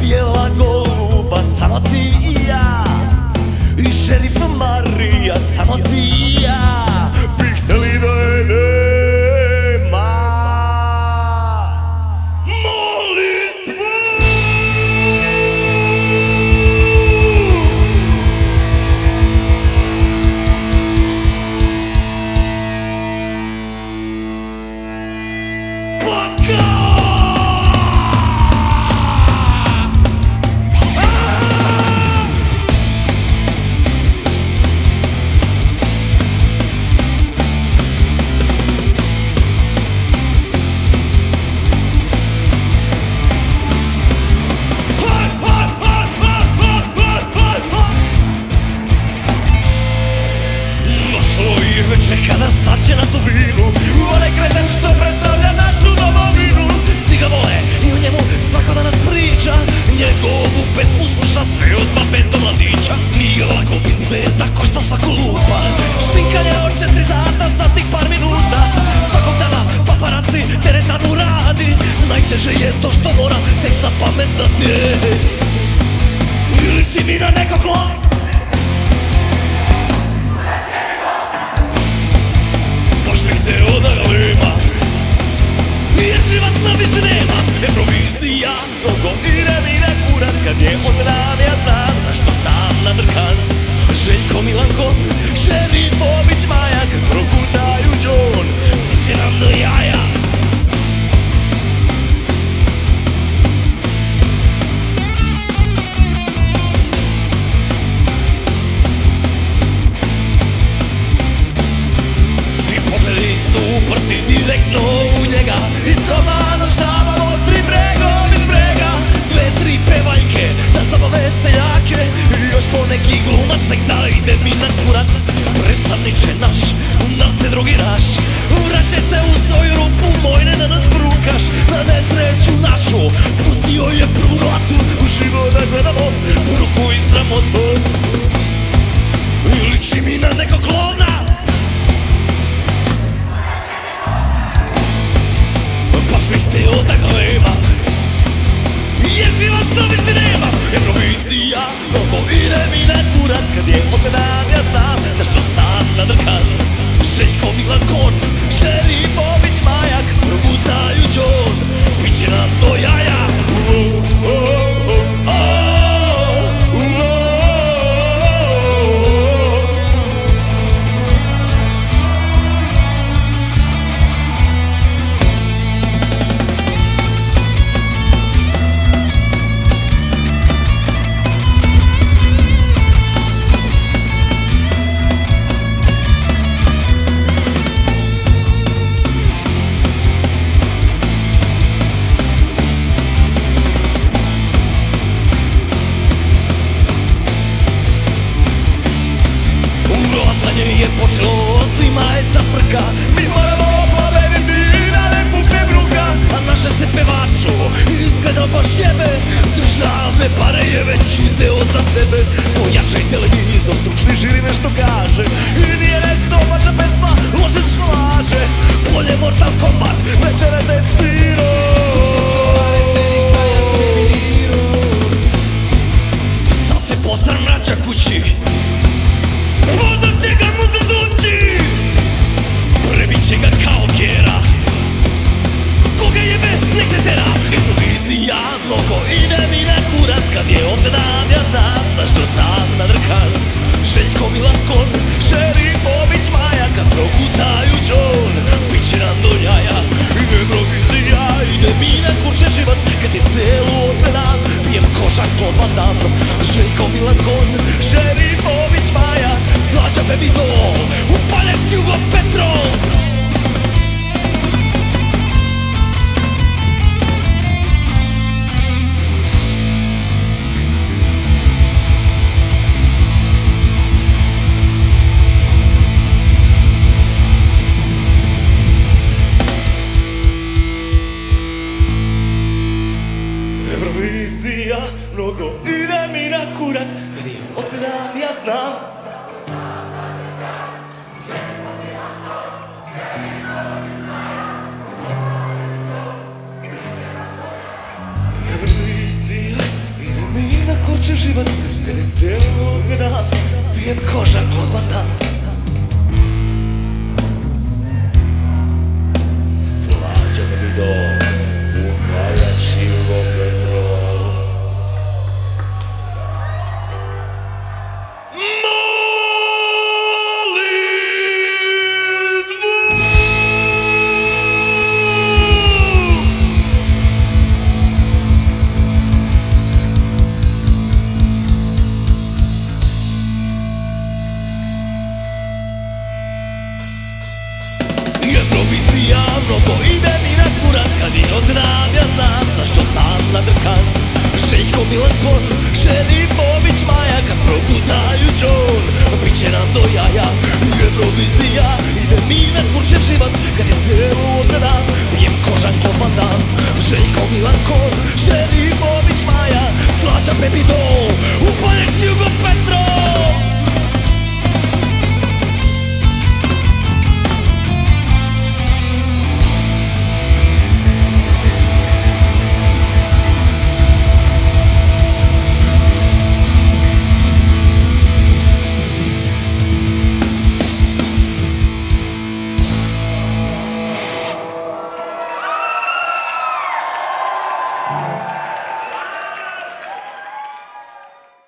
bijela goluba, samo ti i ja. I šerif Marija, samo ti i ja. Bi hteli da je nema. Molitvu. Čeka da staće na dubinu onaj kreten što predstavlja našu domovinu. Svi ga vole i o njemu svako da nas priča. Njegovu pesmu sluša sve od babe do mladića. Nije lako biti zvezda ko što svako lupa. Šminkanje od 4 sata za tih par minuta. Svakog dana paparaci teretanu radi. Najteže je to što moram tekst na pamet znati. Liči mi na nekog klon. Hteo da ga nema, jer živaca više nema. Eurovizija, mnogo ide mi na kurac. Kad je odran ja znam zašto sam nadrkan. Željko Milankon, Šerifović Maja. Kad progutaju džon, biće nam do jaja. Uprti direktno u njega. Iz komanog štaba motri bregom iz brega. 2-3 pevaljke da zabave seljake. I još poneki glumac nek da ide mi na kurac. Predstavniče naš, nam se drogiraš. Vraćaj se u svoju rupu, moj ne da nas brukaš. Na nesreću našu pustio je prvu blatu. Uživo da gledamo ruku i sramotu. Liči mi na nekog klona. Hteo da ga nema, jer živaca više nema. Eurovizija, mnogo ide mi na kurac. Kad je odran ja znam zašto sam nadrkan. Željko Milankon, Šerifović Maja. Kad progutaju džon, biće nam do jaja. Je počelo, svima je zafrka. Mi moramo pobediti da ne pukne bruka. A naše se pevaču iskreno baš jebe. Državne pare je već izeo za sebe. Pojačaj televizor, stručni žiri nešto kaže. I nije nešto vaša pesma, loše slaže. Bolje Mortal Kombat, večera ne siro. Sad se pozdrav vraća kući. Pozdrav će ga mu zadući. Prebit će ga kao Gera. Koga jebe, nek se tera. Eurovizija, mnogo ide mi na kurac. Kad je odran ja znam zašto sam nadrkan. Željko Milankon, Šerifović Maja. Kad progutaju džon, biće nam do jaja. Eurovizija, ide mi na kurče živac. Kad je celu odran, pijem košak Van. Željko Milankon, Šerifović Maja. Slađa baby doll, upaljac Jugo Petrol. Eurovizija, mnogo ide mi na kurac. Kad je odgledam ja znam Cijelog dana pijem kožak od vatan. Slađan bidon u najjačivo petrol. Eurovizija, mnogo ide mi na kurac. Kad inogram ja znam zašto sam nadrkan. Željko, Milan Kon, Šerif, Bobić, Maja, kad progutaju džon, biće nam do jaja.